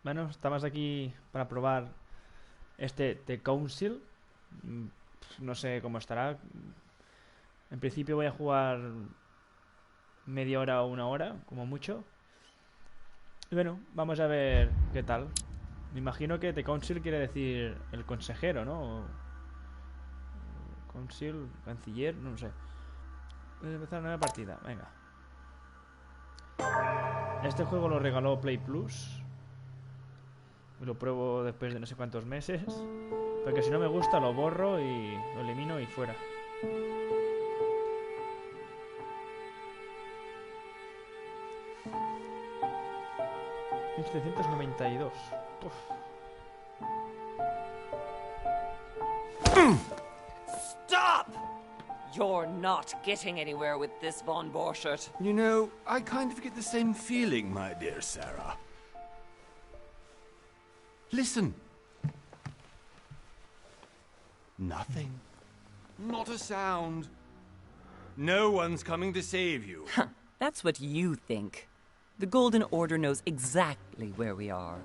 Bueno, estamos aquí para probar este The Council. Mm, No sé cómo estará. En principio voy a jugar media hora o una hora, como mucho. Y bueno, vamos a ver qué tal. Me imagino que The Council quiere decir el consejero, ¿no? Council, canciller, no sé. Voy a empezar una nueva partida, venga. Este juego lo regaló Play Plus. Y lo pruebo después de no sé cuántos meses. Porque si no me gusta lo borro y lo elimino y fuera. 1792. Uf. Stop! You're not getting anywhere with this, Von Borchert. You know, I kind of get the same feeling, my dear Sarah. Listen. Nothing. Not a sound. No one's coming to save you. That's what you think. The Golden Order knows exactly where we are.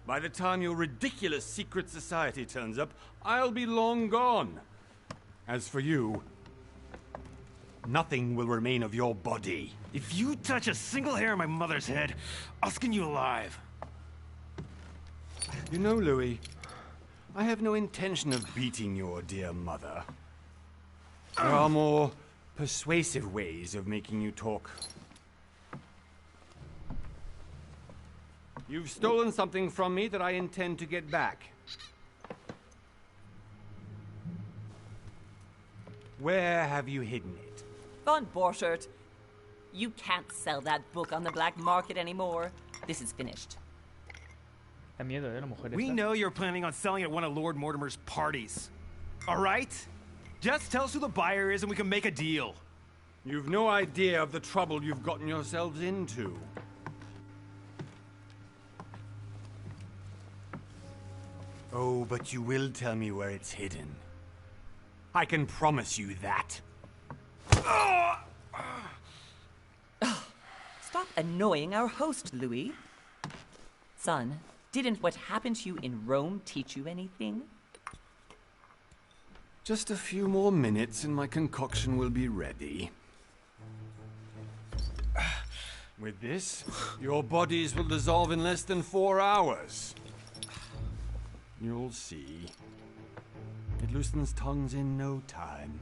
By the time your ridiculous secret society turns up, I'll be long gone. As for you, nothing will remain of your body. If you touch a single hair on my mother's head, I'll skin you alive. You know, Louis, I have no intention of beating your dear mother. There are more persuasive ways of making you talk. You've stolen something from me that I intend to get back. Where have you hidden it? Von Borchert, you can't sell that book on the black market anymore. This is finished. Da miedo, la mujer We esta. know you're planning on selling at one of Lord Mortimer's parties. All right? Just tell us who the buyer is and we can make a deal. You've no idea of the trouble you've gotten yourselves into. Oh, but you will tell me where it's hidden. I can promise you that. Stop annoying our host, Louis. Son, didn't what happened to you in Rome teach you anything? Just a few more minutes and my concoction will be ready. With this, your bodies will dissolve in less than 4 hours. You'll see. It loosens tongues in no time.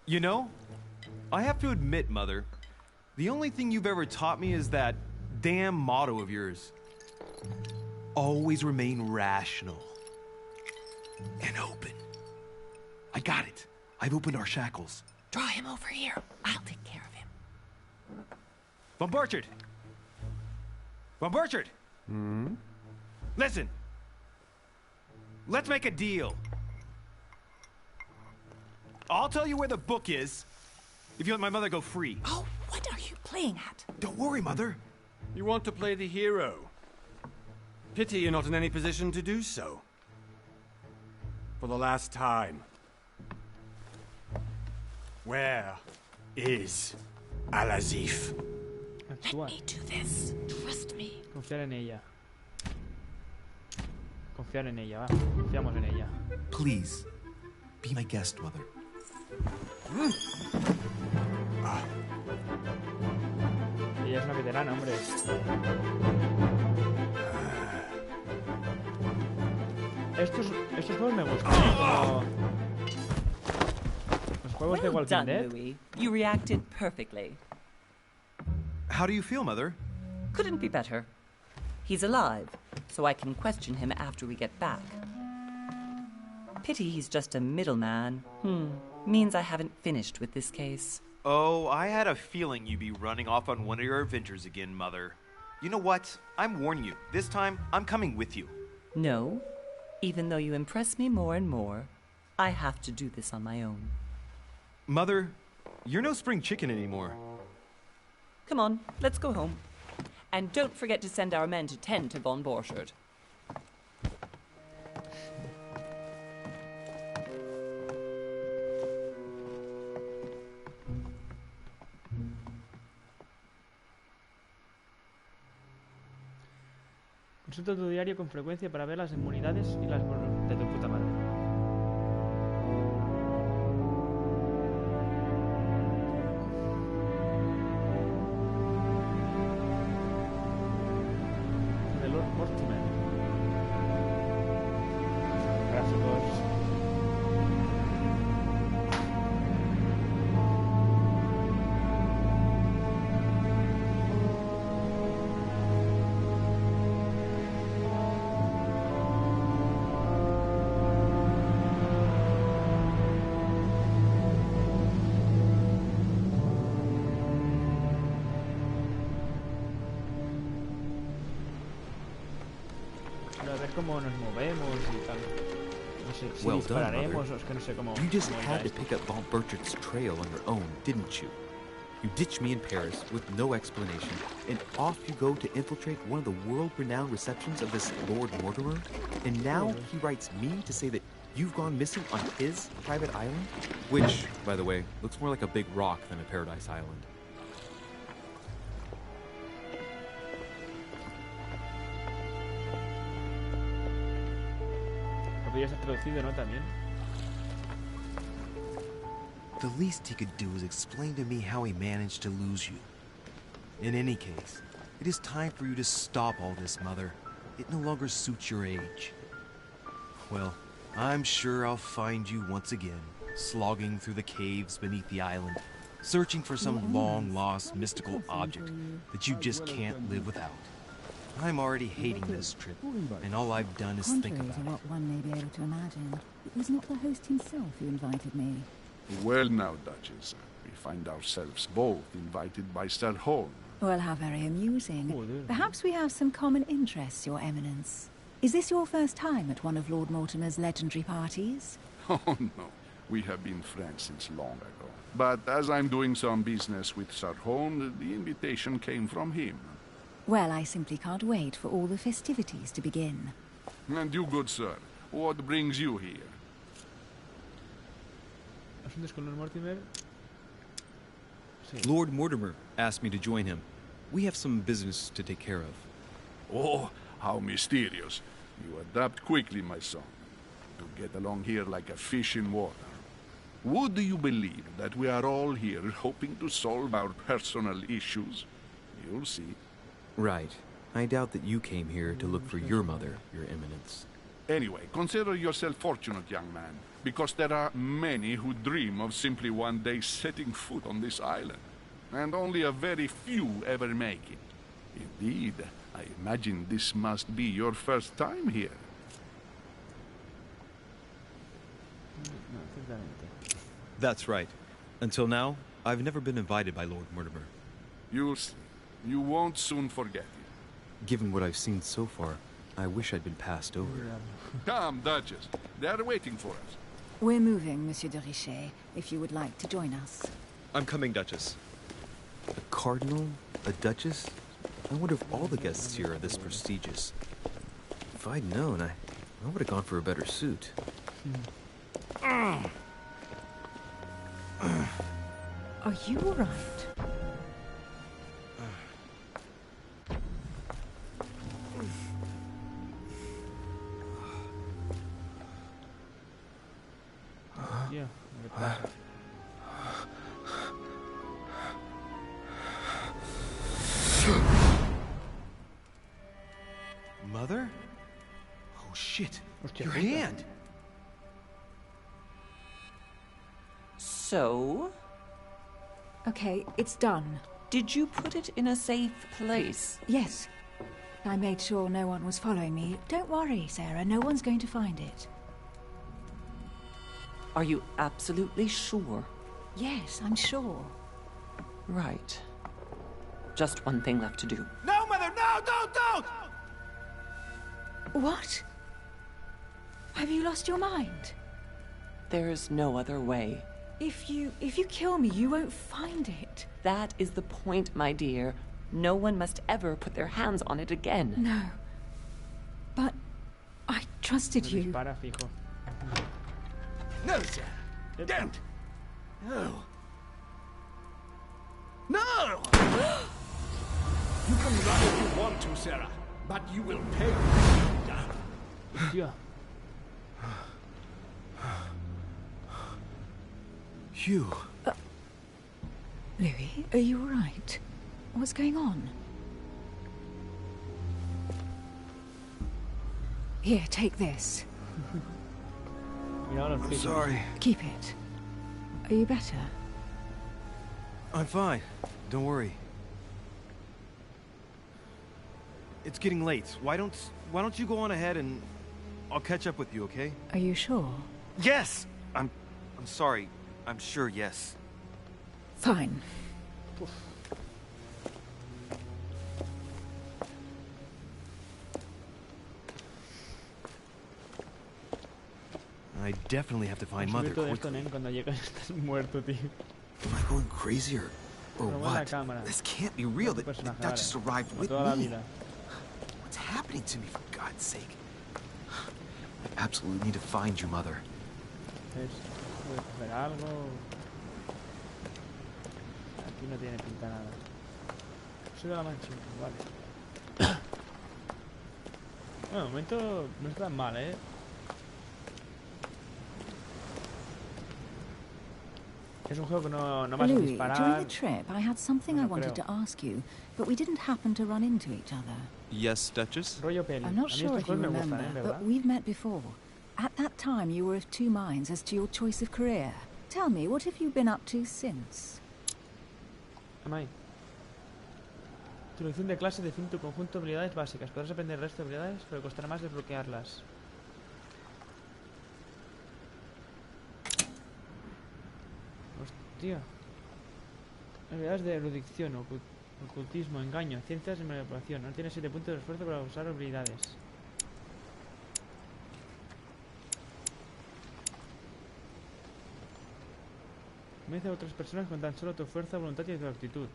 You know, I have to admit, Mother, the only thing you've ever taught me is that damn motto of yours. Always remain rational. And open. I got it. I've opened our shackles. Draw him over here. I'll take care of him. Von Borchert! Von Borchert! Listen. Let's make a deal. I'll tell you where the book is if you let my mother go free. Oh, what are you playing at? Don't worry, Mother. You want to play the hero. Pity you're not in any position to do so. For the last time. Where is Al-Azif? Actúa. Do this. Trust me. Confiar en ella. Confiar en ella, va. Confiamos en ella. Please, be my guest, Mother. Ella es una veterana, hombre. Estos juegos me gustan. Como los juegos de Well Walking done, Dead. Louis. You reacted perfectly. How do you feel, Mother? Couldn't be better. He's alive, so I can question him after we get back. Pity he's just a middleman. Means I haven't finished with this case. Oh, I had a feeling you'd be running off on one of your adventures again, Mother. You know what? I'm warning you. This time, I'm coming with you. No. Even though you impress me more and more, I have to do this on my own. Mother, you're no spring chicken anymore. Come on, let's go home. And don't forget to send our men to tend to Von Borchert. Consulta tu diario con frecuencia para ver las inmunidades y las de tu puta madre. De Lord Mortimer. Gráficos. A ver cómo nos movemos y tal. No sé si Well done, dispararemos Mother. o es que no sé cómo. You just cómo irá had to esto. pick up Von Burchard's trail on your own, didn't you? You ditched me in Paris with no explanation, and off you go to infiltrate one of the world-renowned receptions of this Lord Mortimer? And now he writes me to say that you've gone missing on his private island? Which, by the way, looks more like a big rock than a paradise island. Lo ya está traducido, ¿no? También. The least he could do is explain to me how he managed to lose you. In any case, it is time for you to stop all this, Mother. It no longer suits your age. Well, I'm sure I'll find you once again, slogging through the caves beneath the island, searching for some long-lost mystical object that you just can't live without. I'm already hating this trip, and all I've done is think Contrary to about what it. one may be able to imagine, it was not the host himself who invited me. Well now, Duchess, we find ourselves both invited by Sir Hone. Well, how very amusing. Oh, dear. Perhaps we have some common interests, Your Eminence. Is this your first time at one of Lord Mortimer's legendary parties? Oh no, we have been friends since long ago. But as I'm doing some business with Sir Hone, the invitation came from him. Well, I simply can't wait for all the festivities to begin. And you, good sir, what brings you here? Asuntos con Lord Mortimer. Sí. Lord Mortimer asked me to join him. We have some business to take care of. Oh, how mysterious. You adapt quickly, my son. You get along here like a fish in water. Would you believe that we are all here hoping to solve our personal issues? You'll see. Right. I doubt that you came here to look for your mother, Your Eminence. Anyway, consider yourself fortunate, young man, because there are many who dream of simply one day setting foot on this island, and only a very few ever make it. Indeed, I imagine this must be your first time here. No, exactamente. That's right. Until now, I've never been invited by Lord Mortimer. You'll see. You won't soon forget it. Given what I've seen so far, I wish I'd been passed over. Come, Duchess. They are waiting for us. We're moving, Monsieur de Richet, if you would like to join us. I'm coming, Duchess. A cardinal? A duchess? I wonder if all the guests here are this prestigious. If I'd known, I would have gone for a better suit. Are you all right? Tío, ¿qué pasa? Mother? Oh shit! Hostia Your puta. hand! So, Okay, it's done. did you put it in a safe place? Yes. I made sure no one was following me. Don't worry, Sarah, no one's going to find it. Are you absolutely sure? Yes, I'm sure. Right. Just one thing left to do. No, Mother, no, don't! What? Have you lost your mind? There's no other way. If you kill me, you won't find it. That is the point, my dear. No one must ever put their hands on it again. No. But I trusted Me you. dispara, fijo. No, Sarah. Don't. No. No! You can run if you want to, Sarah. But you will pay. Hostia. Hugh. Louis, are you all right? What's going on? Here, take this. Mira los I'm pisos. sorry. Keep it. Are you better? I'm fine. Don't worry. It's getting late. Why don't you go on ahead and I'll catch up with you, okay? Are you sure? Yes. I'm sorry. I'm sure, yes. Fine. I definitely have to find Mother Subir todo esto, quickly. nen, cuando llegas estás muerto, tío. Am I going crazy or Pero mueve la what? cámara. This can't be real. Tu That personaje, Duchess vale. arrived Como with toda la me. vida. What's happening to me, for God's sake? I absolutely need to find you, Mother. ¿Puedes hacer algo? Aquí no tiene pinta nada. Soy de la mancha, vale. Bueno, de momento no está tan mal, Es un juego que no vas a Louis, disparar. during the trip, I had something No I lo wanted creo. to ask you, but we didn't happen to run into each other. Yes, Duchess? Rollo peli. I'm not A mí sure estos if you juegos me remember, gustan, but ¿verdad? we've met before. At that time, you were of two minds as to your choice of career. Tell me, what have you been up to since? Amai. Introducción de clase define tu conjunto de habilidades básicas. Podrás aprender el resto de habilidades, pero costará más desbloquearlas. Hostia. Habilidades de erudición, ocultismo, engaño, ciencias y manipulación. No tienes 7 puntos de esfuerzo para usar habilidades. Vence a otras personas con tan solo tu fuerza, voluntad y tu actitud.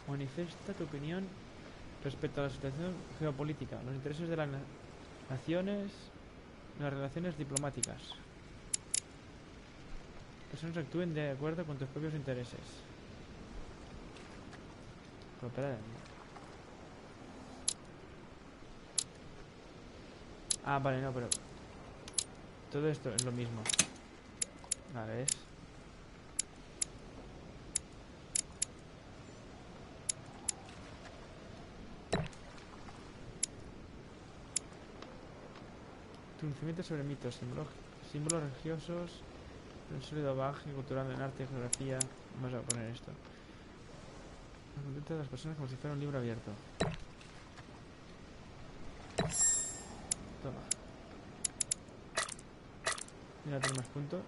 Manifiesta tu opinión respecto a la situación geopolítica, los intereses de las naciones, las relaciones diplomáticas. Personas actúen de acuerdo con tus propios intereses. Cooperar. Ah, vale, no, pero todo esto es lo mismo. Vale, ¿ves? Conocimiento sobre mitos, símbolos religiosos, el sólido bagaje cultural en arte y geografía. Vamos a poner esto. La conducta de las personas como si fuera un libro abierto. Toma. Mira, tengo más puntos.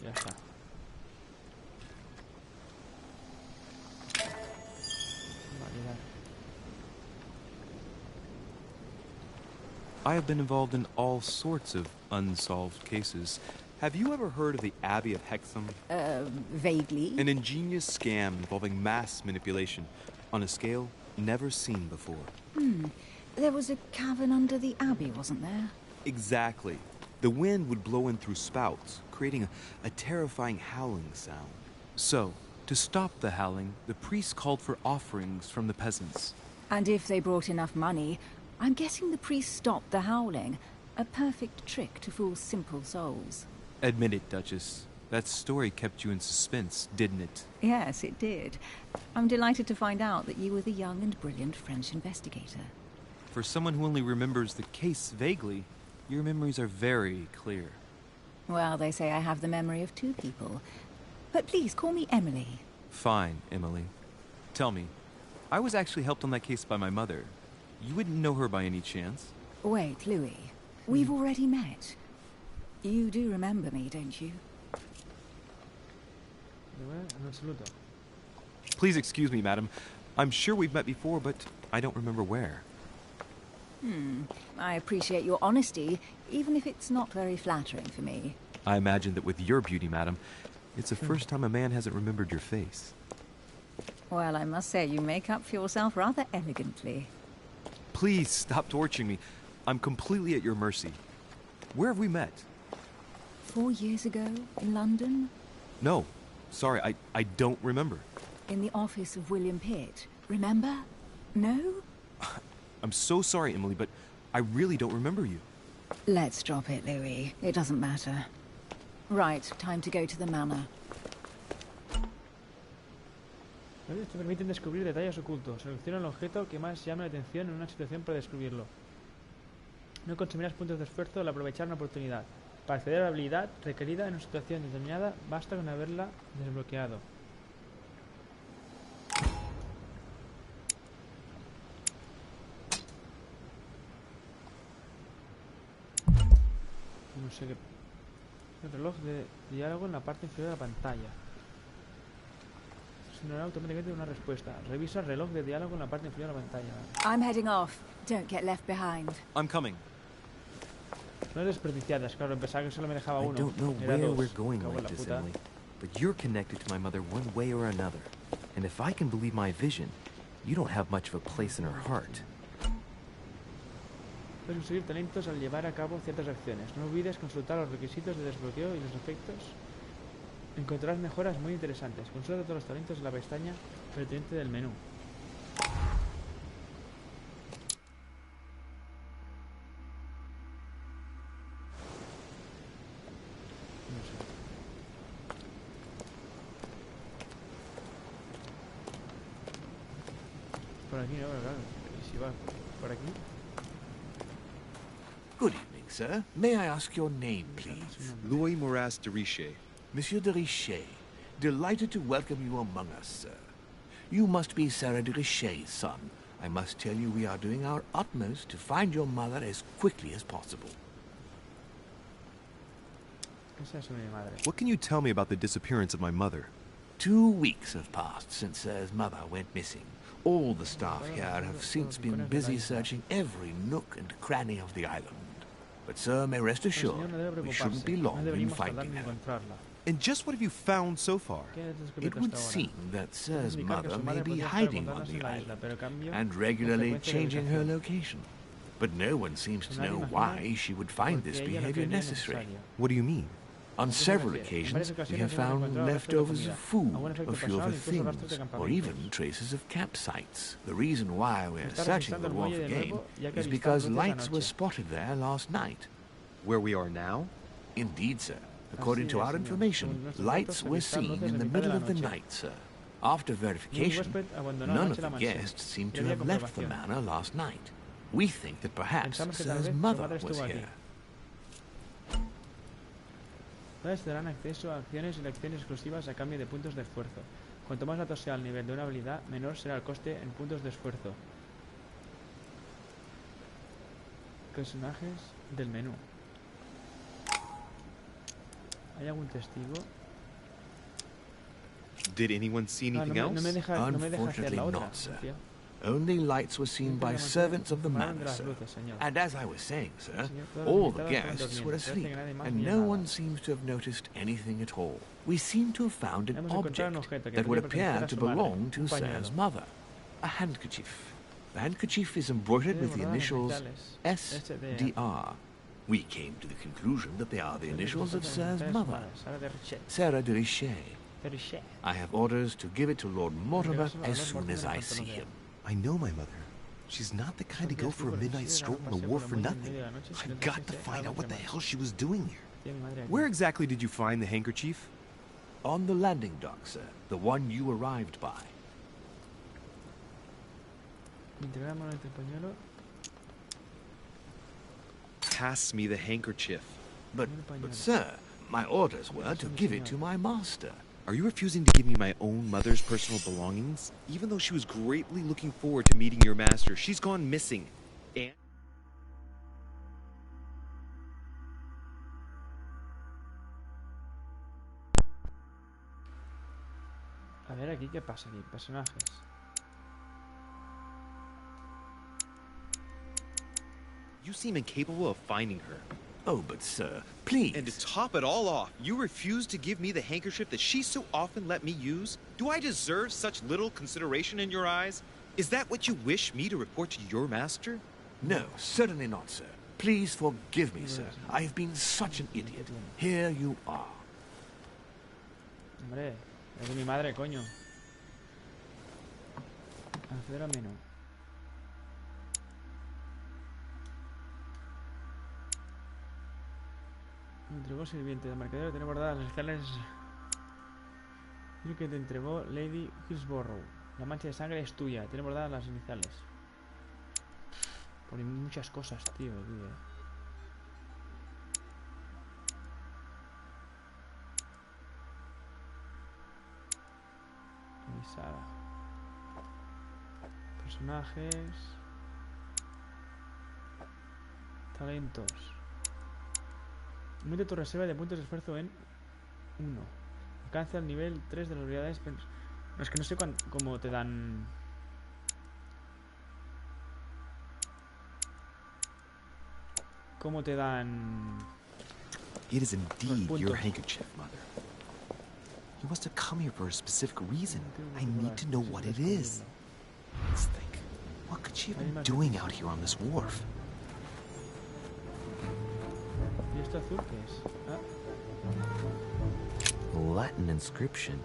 Ya está. I have been involved in all sorts of unsolved cases. Have you ever heard of the Abbey of Hexham? Vaguely. An ingenious scam involving mass manipulation on a scale never seen before. There was a cavern under the abbey, wasn't there? Exactly. The wind would blow in through spouts, creating a terrifying howling sound. So, to stop the howling, the priests called for offerings from the peasants. And if they brought enough money, I'm guessing the priest stopped the howling. A perfect trick to fool simple souls. Admit it, Duchess. That story kept you in suspense, didn't it? Yes, it did. I'm delighted to find out that you were the young and brilliant French investigator. For someone who only remembers the case vaguely, your memories are very clear. Well, they say I have the memory of two people. But please, call me Emily. Fine, Emily. Tell me, I was actually helped on that case by my mother. You wouldn't know her by any chance? Wait, Louis. We've already met. You do remember me, don't you? En absoluto. Please excuse me, madam. I'm sure we've met before, but I don't remember where. I appreciate your honesty, even if it's not very flattering for me. I imagine that with your beauty, madam, it's the first time a man hasn't remembered your face. Well, I must say, you make up for yourself rather elegantly. Please stop torturing me. I'm completely at your mercy. Where have we met? 4 years ago, in London, No. Sorry, I don't remember. in the office of William Pitt. Remember? No? I'm so sorry, Emily, but I really don't remember you. Let's drop it, Louis. It doesn't matter. Right, time to go to the manor. Te permiten descubrir detalles ocultos. Selecciona el objeto que más llama la atención en una situación para descubrirlo. No consumirás puntos de esfuerzo al aprovechar una oportunidad. Para acceder a la habilidad requerida en una situación determinada, basta con haberla desbloqueado. No sé qué... El reloj de diálogo en la parte inferior de la pantalla. Generará automáticamente una respuesta. Revisa el reloj de diálogo en la parte inferior de la pantalla. I'm heading off. Don't get left behind. I'm coming. No desperdiciadas, claro, pensaba que solo me dejaba I uno. don't know Era where dos. we're going Cago en like la this, puta. Emily, but you're connected to my mother one way or another. And if I can believe my vision, you don't have much of a place in her heart. Puedes conseguir talentos al llevar a cabo ciertas acciones. No olvides consultar los requisitos de desbloqueo y los efectos. Encontrarás mejoras muy interesantes. Consulta todos los talentos en la pestaña pertinente del menú. No sé. Por aquí no, claro. ¿Y si va por aquí? Good evening, sir. May I ask your name, please? Louis Moras de Richer. Monsieur de Richer. Delighted to welcome you among us, sir. You must be Sarah de Richer's son. I must tell you we are doing our utmost to find your mother as quickly as possible. Esa es mi madre. What can you tell me about the disappearance of my mother? 2 weeks have passed since Sir's mother went missing. All the staff here have since been busy searching every nook and cranny of the island. But, sir, may rest El señor assured, no debe we shouldn't be preocuparse. long No in deberíamos tardar finding en her. encontrarla. And just what have you found so far? ¿Qué has descubierto It would hasta ahora? seem that Sir's Indicar que mother su may madre be podría estar hiding on ocultándose the en la island isla, pero a cambio, and con regularly frecuencia de changing her ubicación. location. But no one seems to Nadie know imagina why she would find this porque ella lo behavior creería necessary. necesario. What do you mean? On ¿A qué se several refiere? En occasions, varias we ocasiones have hemos found encontrado restos de leftovers comida, of food, algún efecto a few personal, other incluso rastros de things, or campamentos. even traces of campsites. The reason why we're Está searching registrando the el wharf muelle de again nuevo, ya que is avistamos because luces lights were anoche. spotted there last night. Where we are now? Indeed, sir. According to es, our señor. information, Según nuestros lights datos, were avistar seen luces in en the mitad de middle la of the noche. night, sir. After verification, huésped abandonó none anoche of la the mansión. guests seem Y to había have left the comprobación. manor last night. We think that perhaps Pensamos que tal Sir's vez su mother madre was estuvo aquí. here. Todas te darán acceso a acciones y lecciones exclusivas a cambio de puntos de esfuerzo. Cuanto más alto sea el nivel de una habilidad, menor será el coste en puntos de esfuerzo. Personajes del menú. ¿Hay algún testigo? Did anyone see anything no me else? deja hacer Unfortunately la otra. not, sir. Tío. Only lights were seen by servants of the Tomaron de manor, las sir. luces, señor. And as I was saying, sir, Señor, todos los all the invitados estaban guests durmiendo. were Parece asleep, que nadie más and ni no nada. one seems to have noticed anything at all. We seem to have found an Hemos encontrado un object objeto que that would podría pertenecer appear a to su madre, belong to un Sir's pañuelo. mother. A handkerchief. The handkerchief is embroidered with the Tiene initials bordadas iniciales, SDR. We came to the conclusion that they are the initials of Sir's Sara mother, de Richet. Sarah de Richer. De Richet. I have orders to give it to Lord Mortimer Dárselo a as Lord soon as Mortimer I en see cuanto lo him. I know my mother. She's not the kind to go for a midnight stroll on the wharf for nothing. I've got to find out what the hell she was doing here. Tiene mi madre aquí. Where exactly did you find the handkerchief? On the landing dock, sir. The one you arrived by. Integramos entre el pañuelo. Pass me the handkerchief. But, sir, my orders were to give it to my master. Are you refusing to give me my own mother's personal belongings? Even though she was greatly looking forward to meeting your master, she's gone missing. And... A ver aquí qué pasa aquí. Personajes. You seem incapable of finding her. Oh, but sir, please. And to top it all off, you refuse to give me the handkerchief that she so often let me use? Do I deserve such little consideration in your eyes? Is that what you wish me to report to your master? No, certainly not, sir. Please forgive me, sir. I have been such an idiot. Here you are. Hombre, es de mi madre, coño. Acceder a menú. Me entregó sirviente del mercader. Tiene guardadas las escalas. Lo que te entregó Lady Hillsborough. La mancha de sangre es tuya. Tiene guardadas las iniciales. Por muchas cosas, tío. Revisada. Personajes. Talentos. Aumenta tu reserva de puntos de esfuerzo en 1. Alcanza el nivel 3 de las habilidades. No, es que no sé cómo te dan. ¿Cómo te dan? It is indeed your handkerchief, Mother. You must have come here for a specific reason. I need to know what it is. Let's think. What could she have been doing out here on this wharf? ¿Y esto azul qué es? Latin inscription.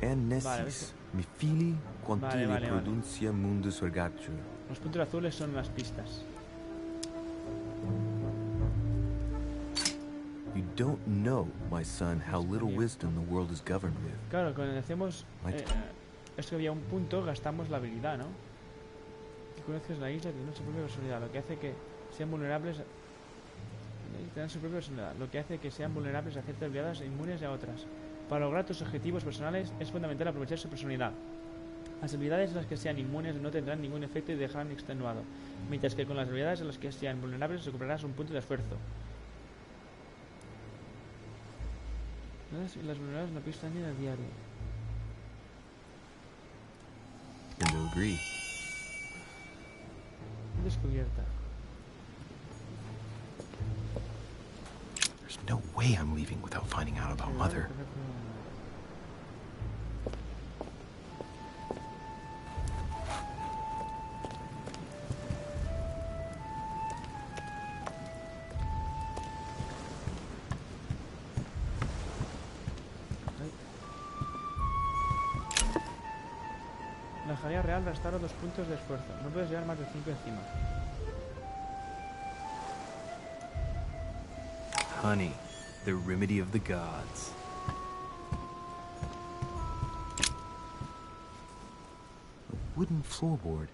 And Nessis, mi fili quantile produncia mundus ergatur. Los puntos azules son las pistas. You don't know, my son, how little wisdom the world is governed with. Claro, cuando hacemos esto que había un punto, gastamos la habilidad, ¿no? Y conoces la isla, tiene su propia personalidad, lo que hace que sean vulnerables. Tienen su propia personalidad, lo que hace que sean vulnerables a ciertas habilidades e inmunes a otras. Para lograr tus objetivos personales es fundamental aprovechar su personalidad. Las habilidades en las que sean inmunes no tendrán ningún efecto y dejarán extenuado, mientras que con las habilidades en las que sean vulnerables recuperarás un punto de esfuerzo. Las vulnerables en la pista de diario. And agree. Descubierta. There's no way I'm leaving without finding out about Mother. La jarría real restaura 2 puntos de esfuerzo. No puedes llevar más de 5 encima. Honey, the remedy of the gods. A wooden floorboard.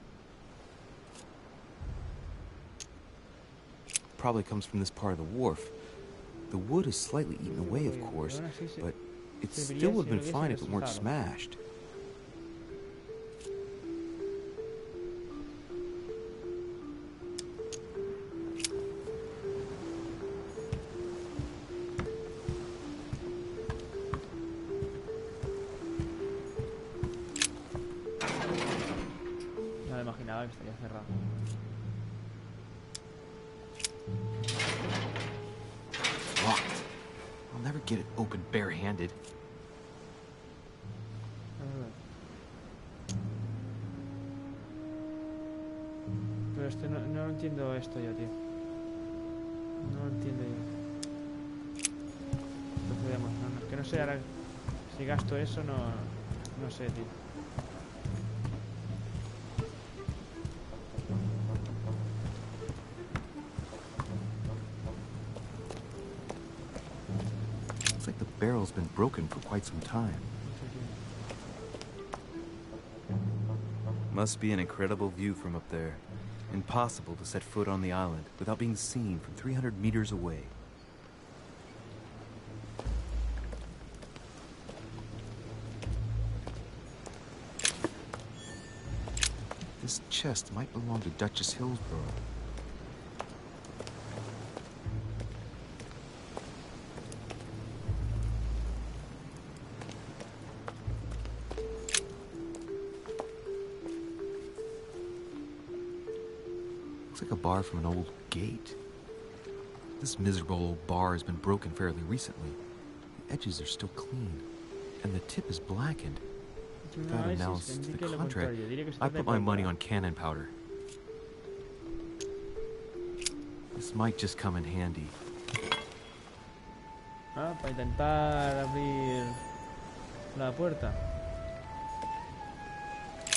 Probably comes from this part of the wharf. The wood is slightly eaten away, of course, but it still would have been fine if it weren't smashed. Imaginaba que estaría cerrado. Locked. I'll never get it open barehanded. Pero esto no entiendo esto yo, tío. No lo entiendo yo. Procedemos. No, es que no sé ahora si gasto eso, no sé, tío. The barrel's been broken for quite some time. Must be an incredible view from up there. Impossible to set foot on the island without being seen from 300 meters away. This chest might belong to Duchess Hillsborough. Looks like a bar from an old gate. This miserable old bar has been broken fairly recently. The edges are still clean, and the tip is blackened. Without analysis to the contrary, I put my money on cannon powder. This might just come in handy. Ah, para intentar abrir la puerta.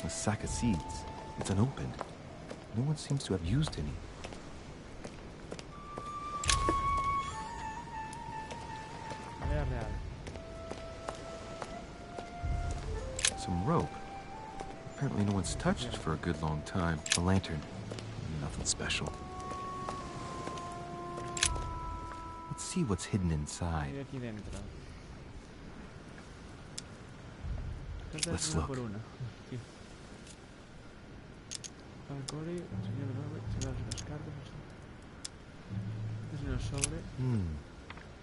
A sack of seeds. It's unopened. No one seems to have used any. Madera real. Some rope. Apparently no one's touched it for a good long time. A lantern. Nothing special. Let's see what's hidden inside. Y aquí dentro. Let's Una look. por una. Aquí. Alcori, señor Robert, señor las cartas. Es un sobre.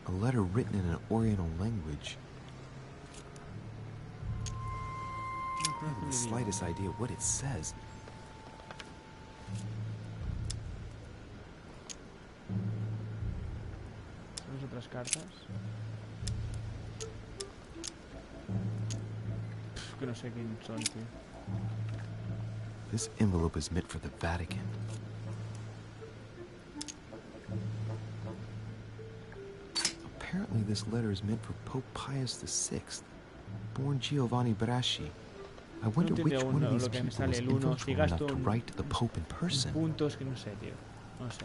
A letter written in an Oriental language. I don't have the slightest idea what it says. Las otras cartas. Que no sé quién son, tío. This envelope is meant for the Vatican. Apparently this letter is meant for Pope Pius VI, born Giovanni Braschi. I wonder which one of these people is influential enough to write to the Pope in person. Puntos que no sé, tío. No sé.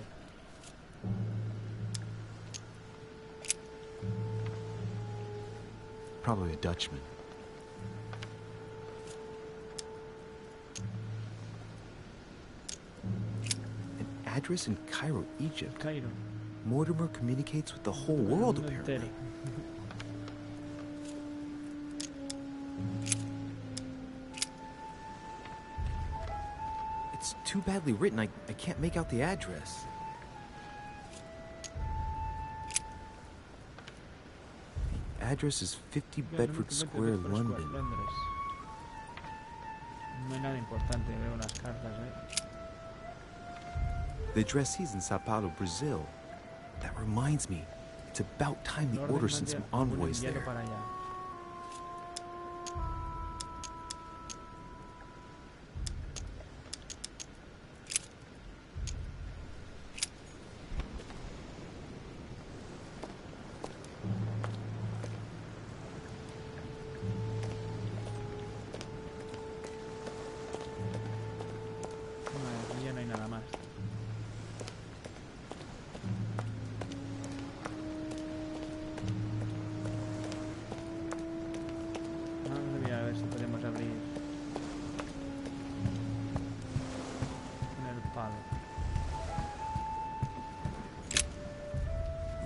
Probably a Dutchman. An address in Cairo, Egypt. Cairo. Mortimer communicates with the whole world, apparently. It's too badly written, I can't make out the address. The address is 50 Bedford Square, London. No hay nada importante, veo unas cartas, The addressee is in Sao Paulo, Brazil. That reminds me, it's about time the order sent some envoys there. Para allá. Aquí ya no hay nada más. Vamos a mirar a ver si podemos abrir con el palo.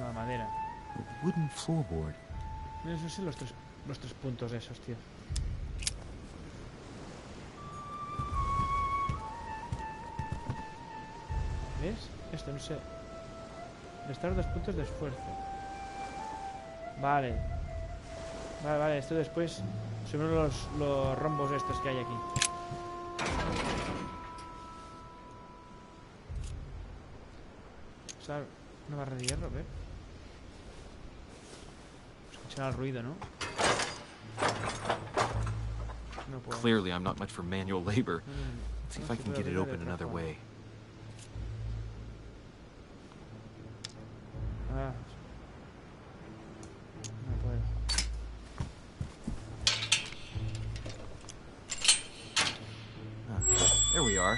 La madera. A wooden floorboard. Esos son los tres puntos esos, tío. ¿Ves? Esto no sé. Restar 2 puntos de esfuerzo. Vale. Vale, esto después son los rombos estos que hay aquí. O sea, una barra de hierro, ¿ver? Escuchar el ruido, ¿no? No puedo. Clearly, I'm not much for manual labor. Let's see if I can get it open another way. Ah. No puedo. There we are.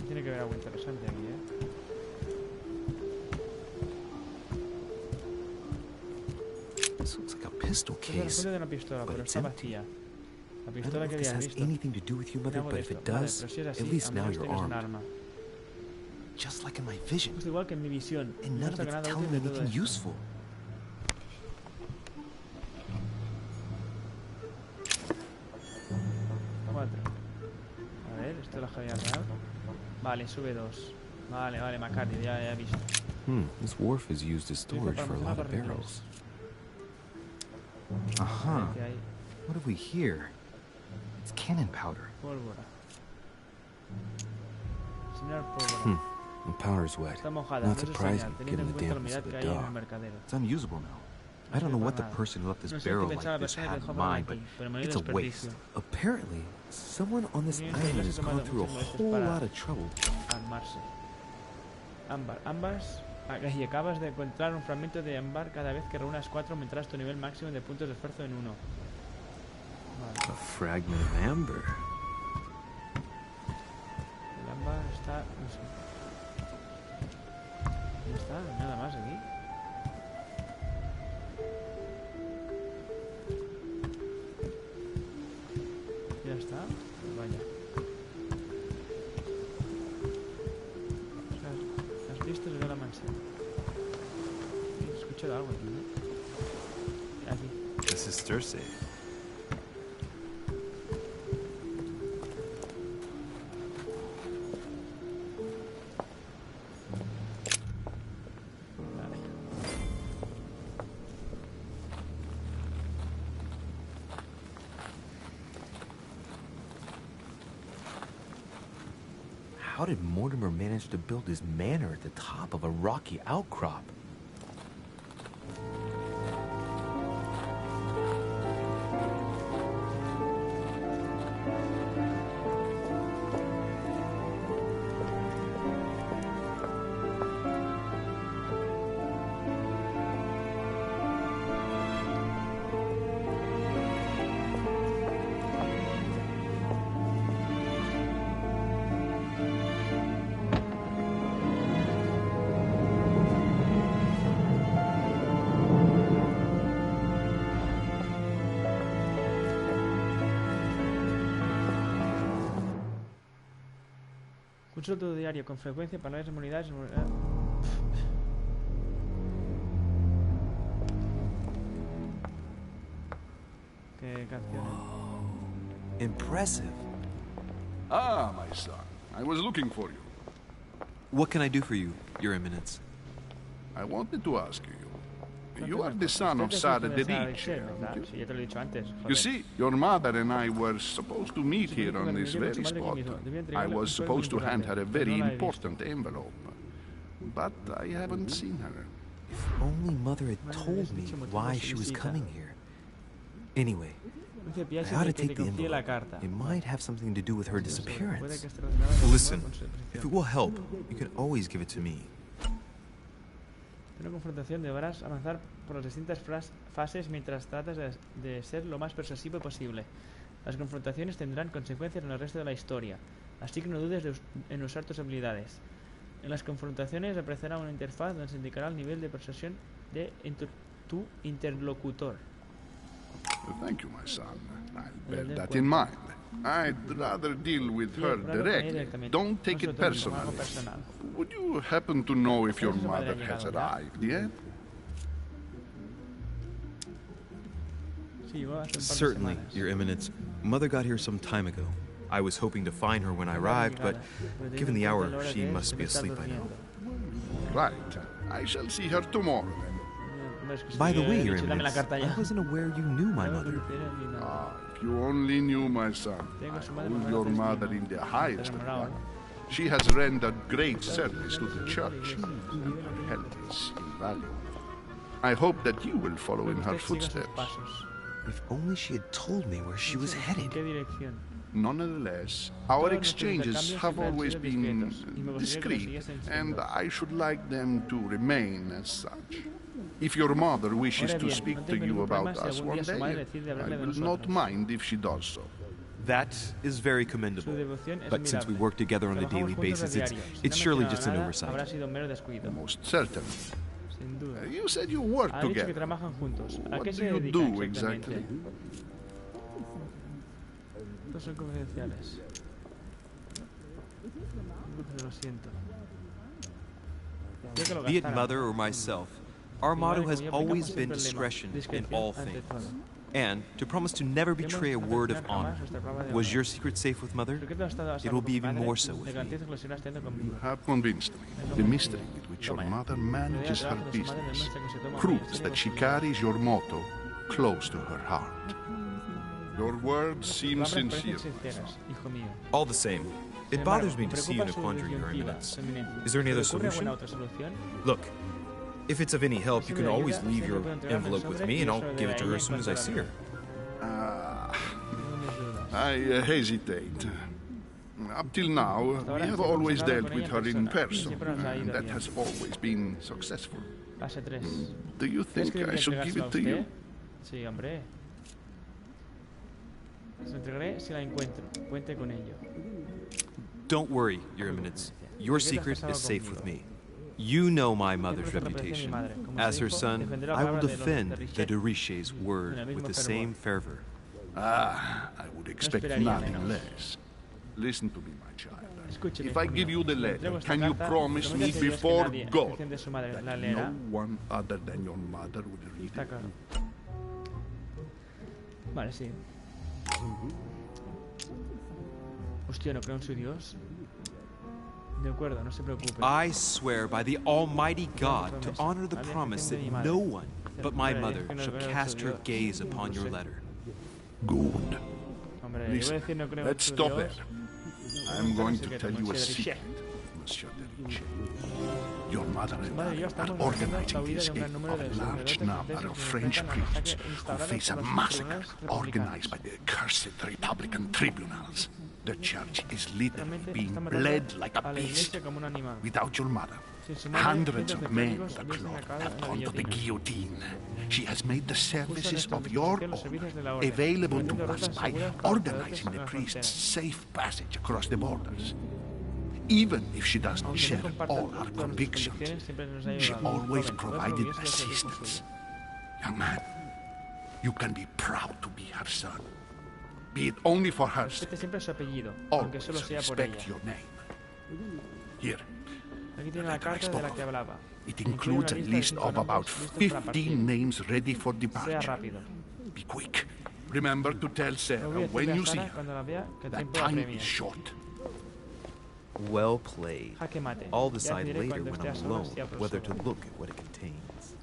Tiene que haber algo interesante aquí, ¿eh? This looks like a pistol Es el case. folio de una pistola, but pero it's está empty. vacía. La I don't pistola know que if this habías has visto. anything to do with you, Mother, Miramos but if esto. it Vale, does, pero si es así, at least al now menos you're tienes un armed. arma. Just like in my vision. Justo igual que en mi visión. And No none of está it's nada telling útil me de todo anything esto. useful. Cuatro. A ver, esto es la joya real. Vale, sube 2. Vale, Macario, ya he visto. This wharf is used as storage for a lot of barrels. A Aha. ver qué hay. What have we here? It It's cannon powder. Pólvora. Señor pólvora. The powder's wet. Está mojada, Not no es surprising, extrañar, given teniendo the en cuenta la dampness humedad of que the hay en el dock. mercadero. It's unusable now. I don't know what the person who left this No sé qué barrel pensaba like la this persona que had dejó in barril mind, but aquí, pero menudo it's a waste. desperdicio. Apparently, someone on this Bien, island no has se gone toma through a muchos meses whole para- lot of trouble. Armarse. Ámbar. Ámbars. Y acabas de encontrar un fragmento de ámbar. Cada vez que reúnas 4 aumentarás tu nivel máximo de puntos de esfuerzo en 1. Vale. A fragment of amber. El ámbar está... no sé. ¿No está? ¿Nada más aquí? Ya está. Pues vaya. Las pistas de la mansión. He escuchado algo aquí, ¿no? Aquí. This is Cersei. Vale. How did Mortimer manage to build his manor at the top of a rocky outcrop? Consulta tu diario con frecuencia para ver inmunidades. ¿Qué canción? Impressive. Ah, my son. I was looking for you. What can I do for you, Your Eminence? I wanted to ask you. You are the son of Sarah the Rich, aren't you? Sí, ya te lo he dicho antes. You see, your mother and I were supposed to meet here on this very spot. I was supposed to hand her a very important envelope. But I haven't seen her. If only Mother had told me why she was coming here. Anyway, I ought to take the envelope. It might have something to do with her disappearance. Listen, if it will help, you can always give it to me. En una confrontación deberás avanzar por las distintas fases mientras tratas de ser lo más persuasivo posible. Las confrontaciones tendrán consecuencias en el resto de la historia, así que no dudes en usar tus habilidades. En las confrontaciones aparecerá una interfaz donde se indicará el nivel de persuasión de tu interlocutor. Thank you, my son. I'll bear that in mind. I'd rather deal with her directly. Don't take it personally. Would you happen to know if your mother has arrived yet? Certainly, Your Eminence. Mother got here some time ago. I was hoping to find her when I arrived, but given the hour, she must be asleep by now. Right. I shall see her tomorrow. By the way, Your Eminence, I wasn't aware you knew my mother. Ah, if you only knew, my son. I hold your mother in the highest regard. She has rendered great service to the church, and her help is invaluable. I hope that you will follow in her footsteps. If only she had told me where she was headed. Nonetheless, our exchanges have always been discreet, and I should like them to remain as such. If your mother wishes to speak to you about us one day, I will not mind if she does so. That is very commendable. But since we work together on a daily basis, it's surely just an oversight. Most certainly. You said you work together. What do you do exactly? Estos son confidenciales. Lo siento. Be it Mother or myself, our motto has always been discretion in all things. And to promise to never betray a word of honor. Was your secret safe with Mother? It will be even more so with me. You have convinced me. The mystery with which your mother manages her business proves that she carries your motto close to her heart. Your words seem Palabras parecen sincere. sinceras, hijo mío. All the same, Sin it embargo, bothers me me to see you in a preocupa su quandary, Your disyuntiva, Eminence. su eminencia. Is there any ¿Se le other ocurre alguna solution? otra solución? Look, if it's of any help, Si you me can ayuda, always leave siempre your puedo entregarme el envelope with sobre me y and yo I'll se lo give it daré to a her ella as soon en as I cuanto see la her. Tengo mis dudas. I hesitate. Up till now, we have always dealt with her in person, and that has always been successful. Fase 3. Do you ¿Crees think que I debería should give entregárselo a it to you? usted? Sí, hombre. Se lo entregaré si la encuentro. Cuente con ello. Don't worry, Your Eminence. Your secret is safe with me. You know my mother's reputation. As her son, I will defend the de Richet's word with the same fervor. Ah, I would expect nothing less. Listen to me, my child. If I give you the letter, can you promise me before God that no one other than your mother would read Está it? claro. Vale, sí. Hostia, no creo en su Dios. De acuerdo, no se preocupe. I swear by the Almighty God to honor the promise that no one but my mother shall cast her gaze upon your letter. Good. Hombre, yo voy a Listen, decir no creo en let's su stop Dios. there. I'm going to secreto, tell you a Monsieur de secret, Richet. Monsieur de Richet. Your mother Su and madre y yo I are estamos organizando la organizing the huida de un escape gran número of de a large sacerdotes number franceses of que se French enfrentan al priests ataque who instaurado face a por los massacre tribunales organized by republicanos. the accursed Republican tribunals. The church is literally Realmente being está bled matando like a a la beast. iglesia como un animal. Without your mother, Sin su madre, hundreds cientos of de men clérigos with a hubiesen cloth acabado have en la gone to the guillotina. guillotine. She has made the Justo en services esto, of your los servicios order de la orden, available to prometiendo us rutas by seguras para los organizing sacerdotes the en las priest's fronteras. safe passage across the borders. Even if she doesn't Aunque no share comparta all our todas nuestras convictions, convicciones, siempre nos ha she ayudado. always Joven, provided orgulloso de ser hijo assistance. suyo. Young man, you can be proud to be her son. Be it only for her sake. Respete siempre su apellido, aunque Always solo sea por respect ella. your name. Here, Aquí tiene la carta de la que hablaba. it Incluye includes a una lista de list 5 of about nombres listos para partir. 15 names ready for Sea departure. rápido. Be quick. Remember to tell No Sarah voy a when decirle you a see Sara her cuando la vea que el that tiempo time apremia. is short. Well played. Jaque mate. I'll Ya decide decidiré later cuando when esté a I'm solas alone si abro whether to solo. look at what it contains.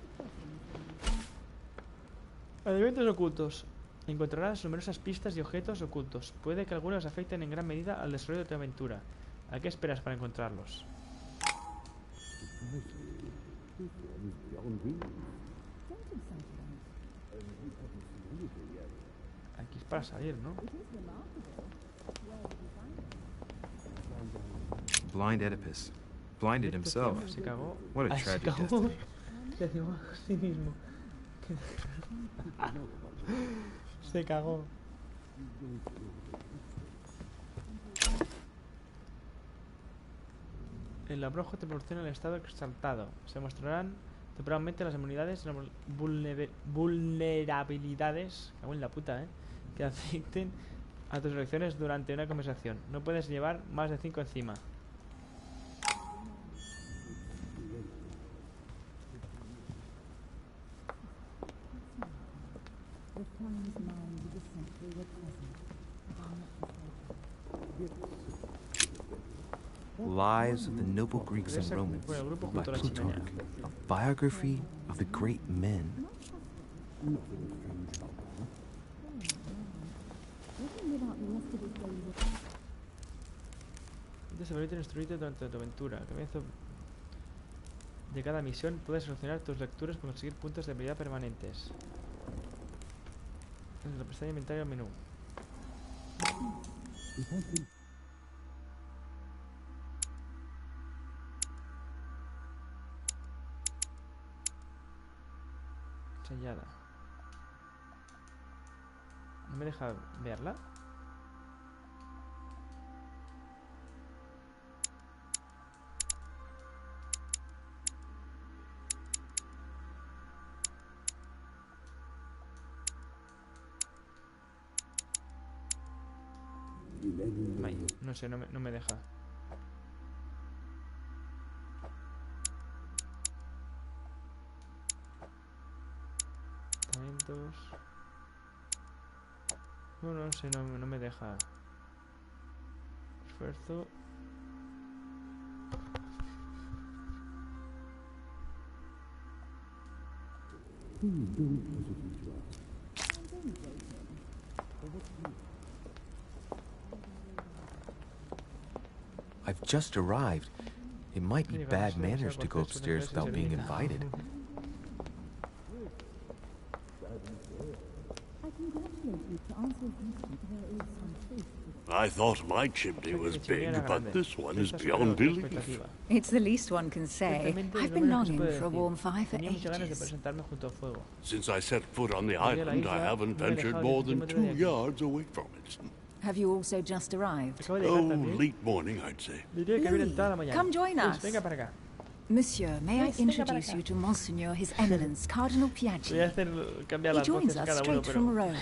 Elementos ocultos. Encontrarás numerosas pistas y objetos ocultos. Puede que algunos afecten en gran medida al desarrollo de tu aventura. ¿A qué esperas para encontrarlos? Aquí es para salir, ¿no? Blind Oedipus. Blinded himself. Se cagó. What a Ah, se tragic cagó. destiny. Se cagó a sí mismo. Se cagó. El abrojo te proporciona el estado exaltado. Se mostrarán temporalmente las inmunidades y las vulnerabilidades, cago en la puta, que afecten a tus elecciones durante una conversación. No puedes llevar más de 5 encima. Lives of the Noble Greeks and Romans by Plutarch, a biography of the great men. Antes de permite instruirte durante tu aventura. Al comienzo de cada misión puedes seleccionar tus lecturas para conseguir puntos de habilidad permanentes. En la pestaña inventario del menú. Sellada. ¿No me deja verla? Ay, no sé, no me deja. Talentos. No sé, no me deja. Esfuerzo. I've just arrived. It might be bad manners to go upstairs without being invited. I thought my chimney was big, but this one is beyond belief. It's the least one can say. I've been longing for a warm fire for ages. Since I set foot on the island, I haven't ventured more than 2 yards away from it. Have you also just arrived? Oh, late morning, I'd say. Louis, come join us. Monsieur, may I introduce you to Monseigneur His Eminence, Cardinal Piaggi? He joins us straight from Rome.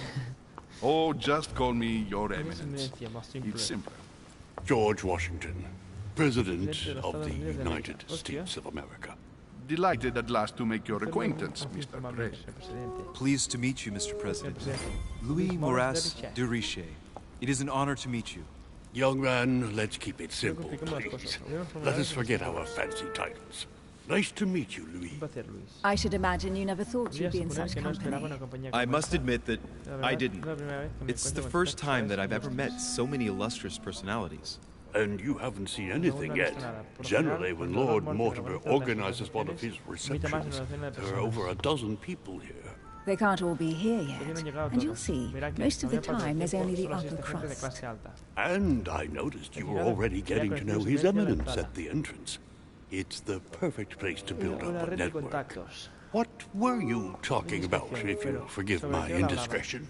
Oh, just call me Your Eminence. It's simpler. George Washington, President of the United States of America. Delighted at last to make your acquaintance, Mr. President. Pleased to meet you, Mr. President. Louis Moras de Richet. It is an honor to meet you. Young man, let's keep it simple, please. Let us forget our fancy titles. Nice to meet you, Louis. I should imagine you never thought you'd be in such company. I must admit that I didn't. It's the first time that I've ever met so many illustrious personalities. And you haven't seen anything yet. Generally, when Lord Mortimer organizes one of his receptions, there are over a dozen people here. They can't all be here yet. And you'll see, most of the time there's only the upper crust. And I noticed you were already getting to know His Eminence at the entrance. It's the perfect place to build up a network. What were you talking about, if you'll forgive my indiscretion?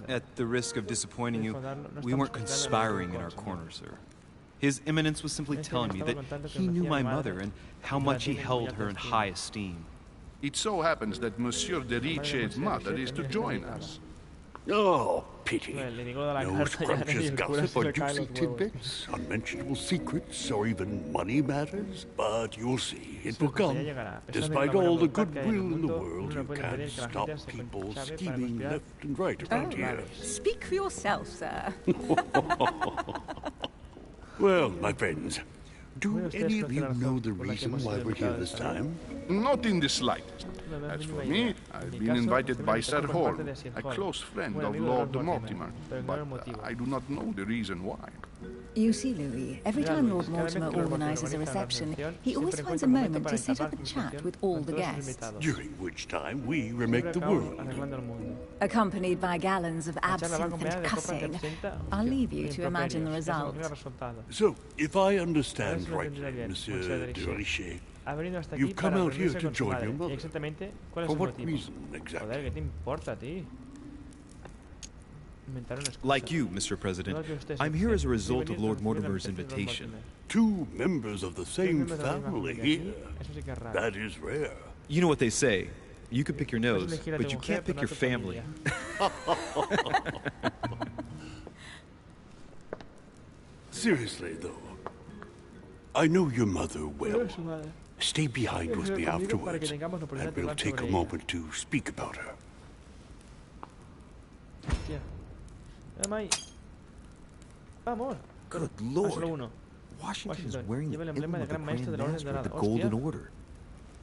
At the risk of disappointing you, we weren't conspiring in our corner, sir. His Eminence was simply telling me that he knew my mother and how much he held her in high esteem. It so happens that Monsieur de Richet's mother is to join us. Oh, pity. No scrumptious gossip or juicy tidbits, unmentionable secrets, or even money matters. But you'll see, it will come. Despite all the goodwill in the world, you can't stop people scheming left and right around here. Speak for yourself, sir. Well, my friends, do any of you know the reason why we're here this time? Not in the slightest. As for me, I've been invited by Sir Holm, a close friend of Lord Mortimer, but I do not know the reason why. You see, Louis, every time Lord Mortimer organizes a reception, he always finds a moment to set up a chat with all the guests. During which time we remake the world. Accompanied by gallons of absinthe and cussing. I'll leave you to imagine the result. So, if I understand rightly, Monsieur de Richet, you've come out here to join your mother. For what reason, exactly? Like you, Mr. President, I'm here as a result of Lord Mortimer's invitation. 2 members of the same family here. That is rare. You know what they say. You can pick your nose, but you can't pick your family. Seriously, though, I know your mother well. Stay behind with me afterwards, and we'll take a moment to speak about her. Good Lord. Washington is wearing the emblem of the Grand Master of the Golden Order.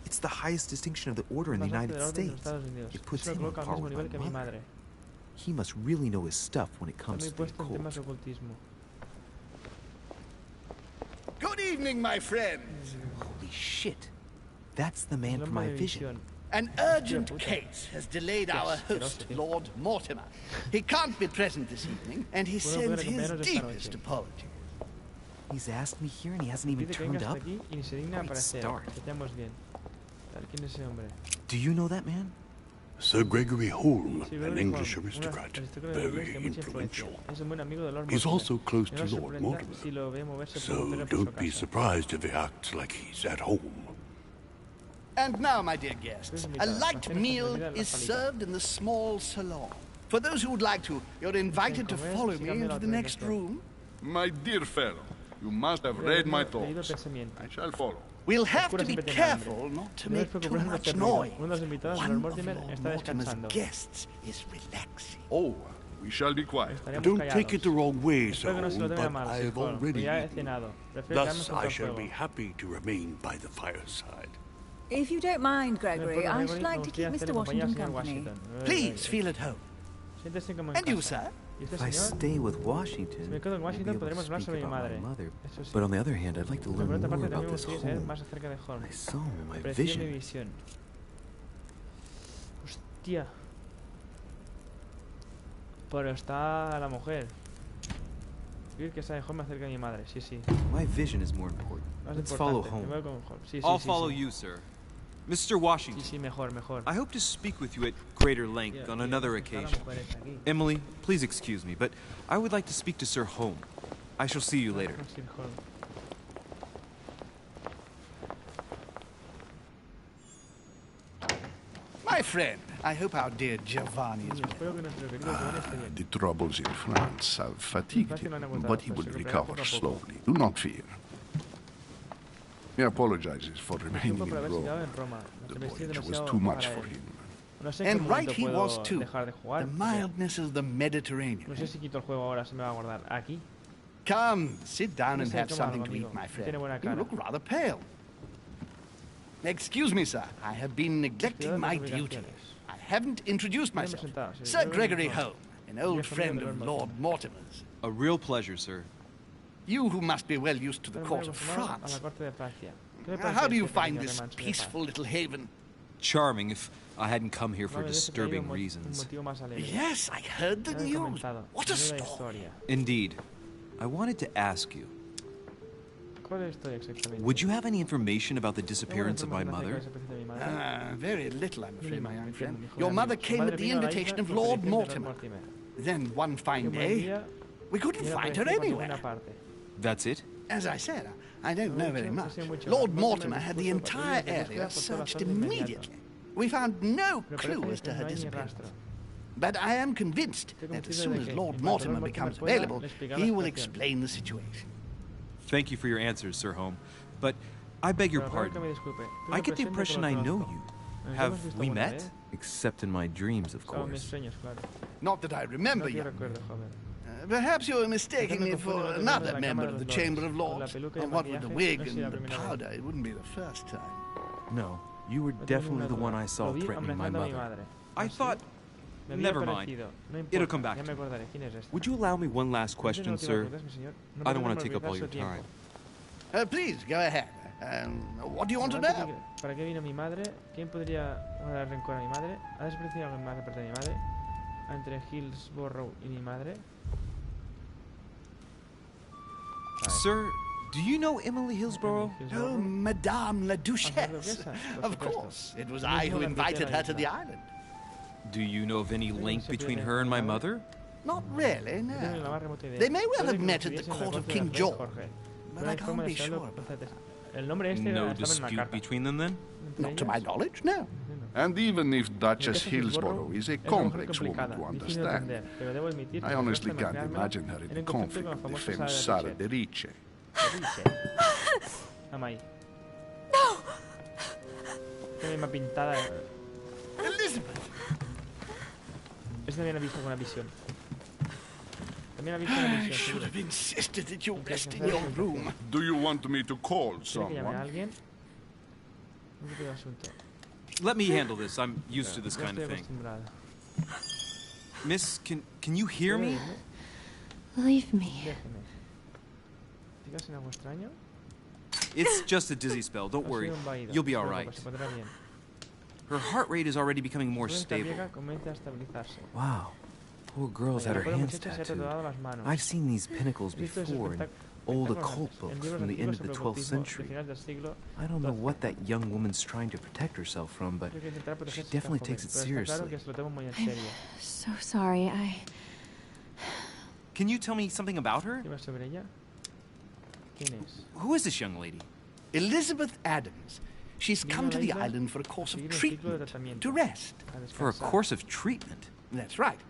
It's the highest distinction of the order in the United States. It puts him on par with my mother. He must really know his stuff when it comes to the occult. Good evening, my friends. Holy shit. That's the man from my vision. An urgent case has delayed our host, Lord Mortimer. He can't be present this evening, and he sends his deepest apologies. He's asked me here and he hasn't even turned up? Great start. Do you know that man? Sir Gregory Holm, an English aristocrat, very influential. He's also close to Lord Mortimer, so don't be surprised if he acts like he's at home. And now, my dear guests, a light meal is served in the small salon. For those who would like to, you're invited to follow me into the next room. My dear fellow, you must have read my thoughts. I shall follow. We'll have to be careful not to make too much noise. One of Lord Mortimer's guests is relaxing. Oh, we shall be quiet. Don't take it the wrong way, Sir Holm, but I've already eaten. Thus, I shall be happy to remain by the fireside. If you don't mind, Gregory, I should like to keep Mr. Washington company. Please feel at home. And you, sir? If I stay with Washington, I'll be able to speak about my mother. But on the other hand, I'd like to learn more about this home, my soul, my vision. Hostia. Pero está la mujer. Que sabe mejor acerca de mi madre. Sí, sí. My vision is more important. Let's follow home. I'll follow you, sir. Mr. Washington. Sí, mejor. I hope to speak with you at greater length on another occasion. Emily, please excuse me, but I would like to speak to Sir Home. I shall see you later. My friend, I hope our dear Giovanni is well. The troubles in France have fatigued him, but he will recover slowly. Do not fear. He apologizes for remaining in Rome. The voyage was too much for him. And right he was too. The mildness of the Mediterranean. Come, sit down and have something to eat, my friend. You look rather pale. Excuse me, sir. I have been neglecting my duty. I haven't introduced myself. Sir Gregory Home, an old friend of Lord Mortimer's. A real pleasure, sir. You who must be well used to the court of France. How do you find this peaceful little haven? Charming, if I hadn't come here for disturbing reasons. Yes, I heard the news. What a story. Indeed. I wanted to ask you. Would you have any information about the disappearance of my mother? Very little, I'm afraid, my young friend. Your mother came at the invitation of Lord Mortimer. Then one fine day, we couldn't find her anywhere. That's it? As I said, I don't know very much. Lord Mortimer had the entire area searched immediately. We found no clue as to her disappearance. But I am convinced that as soon as Lord Mortimer becomes available, he will explain the situation. Thank you for your answers, Sir Home. But I beg your pardon. I get the impression I know you. Have we met? Except in my dreams, of course. Not that I remember you. Perhaps you are mistaking me for another member of the Chamber of Lords. And what with the wig and the powder, it wouldn't be the first time. No, you were definitely the one I saw threatening my mother. I thought... Never mind. It'll come back to me. Would you allow me one last question, sir? I don't want to take up all your time. Please, go ahead. What do you want to know? ¿Para qué vino mi madre? ¿Quién podría guardar rencor a mi madre? ¿Ha desaparecido alguien más aparte de mi madre? ¿Entre Hillsborough y mi madre? Sir, do you know Emily Hillsborough? Oh, Madame la Duchesse. Of course. It was I who invited her to the island. Do you know of any link between her and my mother? Not really, no. They may well have met at the court of King George, but I can't be sure about that. No dispute between them, then? Not to my knowledge, no. And even if Duchess Hillsborough is a complex woman to understand, I honestly can't imagine her in conflict with the famous Sara de Riche. No! Elizabeth! También ha visto una visión. I should have insisted that you rest in your room. Do you want me to call someone? Let me handle this. I'm used to this kind of thing. Miss, can you hear me? Leave me. It's just a dizzy spell. Don't worry. You'll be all right. Her heart rate is already becoming more stable. Wow. Poor girl's had her hands tattooed. I've seen these pinnacles before in old occult books from the end of the 12th century. I don't know what that young woman's trying to protect herself from, but she definitely takes it seriously. I'm so sorry, Can you tell me something about her? Who is this young lady? Elizabeth Adams. She's come to the island for a course of treatment, to rest. For a course of treatment? That's right.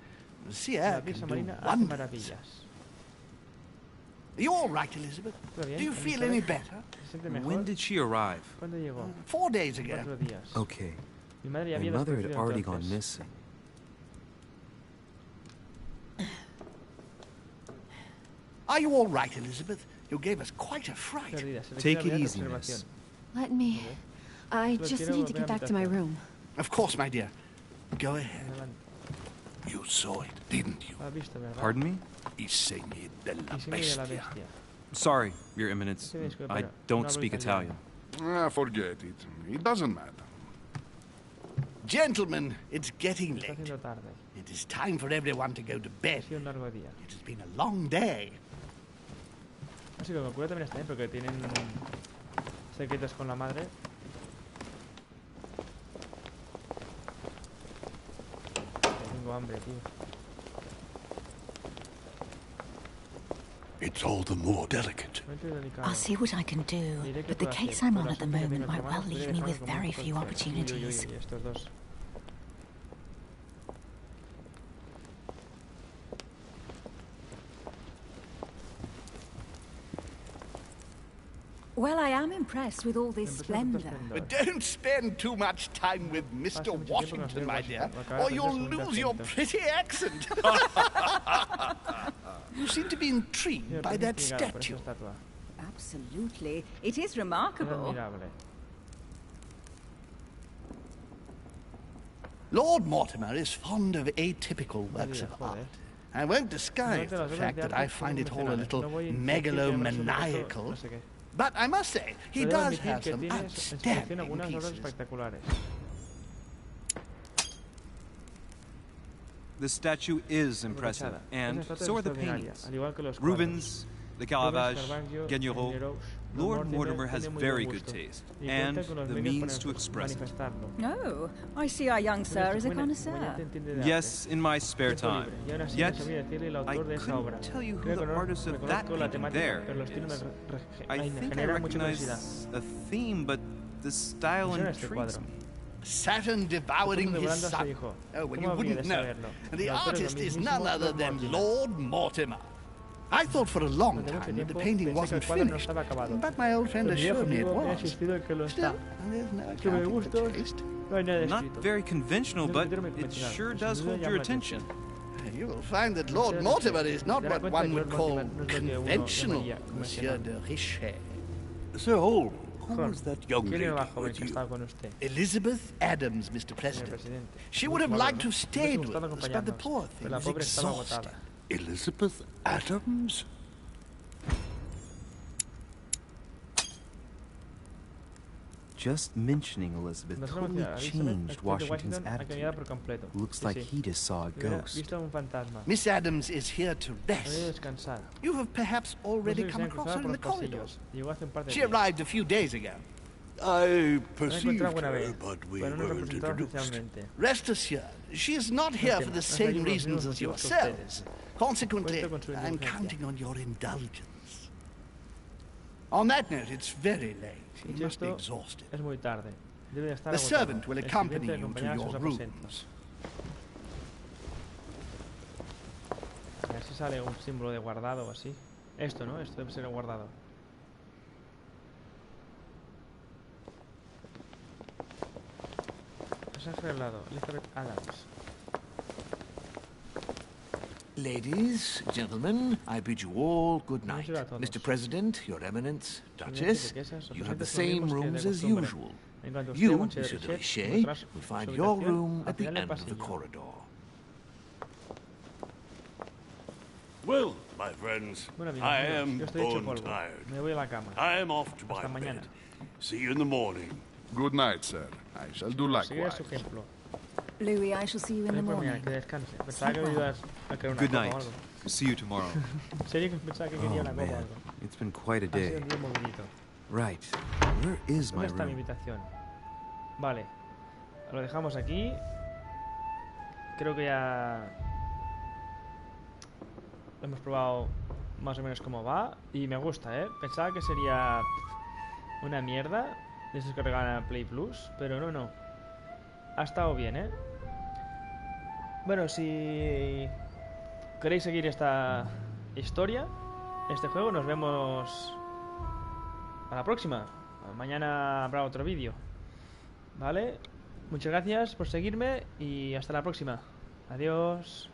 See her can do wonders. Are you all right, Elizabeth? Do you feel any better? When did she arrive? 4 days ago. Okay. My mother had already gone missing. Are you all right, Elizabeth? You gave us quite a fright. Take it easy, miss. let me... I just need to get back to my room. Of course, my dear. Go ahead. You saw it, didn't you? Pardon me? Insigne della bestia. Sorry, Your Eminence. I don't speak Italian. Forget it. It doesn't matter. Gentlemen, it's getting late. It is time for everyone to go to bed. It has been a long day. Así que con cuidado también está bien porque tienen secretos con la madre. Tengo hambre, tío. It's all the more delicate. I'll see what I can do, but the case I'm on at the moment might well leave me with very few opportunities. Well, I am impressed with all this splendor. But don't spend too much time with Mr. Washington, my dear, or you'll lose your pretty accent. You seem to be intrigued by that statue. Absolutely. It is remarkable. Lord Mortimer is fond of atypical works of art. I won't disguise the fact that I find it all a little megalomaniacal. But I must say, he does have some outstanding pieces. The statue is impressive, and so are the paintings. Rubens, the Calavage, Guignero. Lord Mortimer has very good taste, and the means to express it. Oh, I see our young sir is a connoisseur. Yes, in my spare time. Yet, I couldn't tell you who the artist of that painting there is. I think I recognize a theme, but the style intrigues me. Saturn devouring his son. Oh, well, you wouldn't know. The artist is none other than Lord Mortimer. I thought for a long time that the painting wasn't finished, but my old friend assured me it was. Still, there's no accounting for taste. Not very conventional, but it sure does hold your attention. You will find that Lord Mortimer is not what one would call conventional, Monsieur de Richet. So, who was that young lady with you? Elizabeth Adams, Mr. President. She would have liked to have stayed with us, but the poor thing is exhausted. Elizabeth Adams? Just mentioning Elizabeth totally changed Washington's attitude. Looks like he just saw a ghost. Miss Adams is here to rest. You have perhaps already come across her in the corridors. She arrived a few days ago. I perceived her, but we weren't introduced. Rest assured, she is not here for the same reasons as yourselves. Consequently, I'm counting on your indulgence. On that note, it's very late. You must be exhausted. The servant will accompany you to your rooms. A ver si sale un símbolo de guardado o así. Esto, ¿no? Esto debe ser el guardado. Elizabeth Adams. Ladies, gentlemen, I bid you all good night. Mr. President, Your Eminence, Duchess, you have the same rooms as usual. You, Monsieur de Richet, will find your room at the end of the corridor. Well, my friends, I am bone tired. I am off to my bed. See you in the morning. Good night, sir. I shall do likewise. Louis, I shall see you in the morning. Good night. See you tomorrow. Oh, man. It's been quite a day. Right. Where is my room? Vale. Lo dejamos aquí. Creo que ya hemos probado más o menos cómo va. Y me gusta, ¿eh? Pensaba que sería una mierda de esos que regalan Play Plus. Pero no. Ha estado bien, ¿eh? Bueno, si queréis seguir esta historia, este juego, nos vemos a la próxima. Mañana habrá otro vídeo. ¿Vale? Muchas gracias por seguirme y hasta la próxima. Adiós.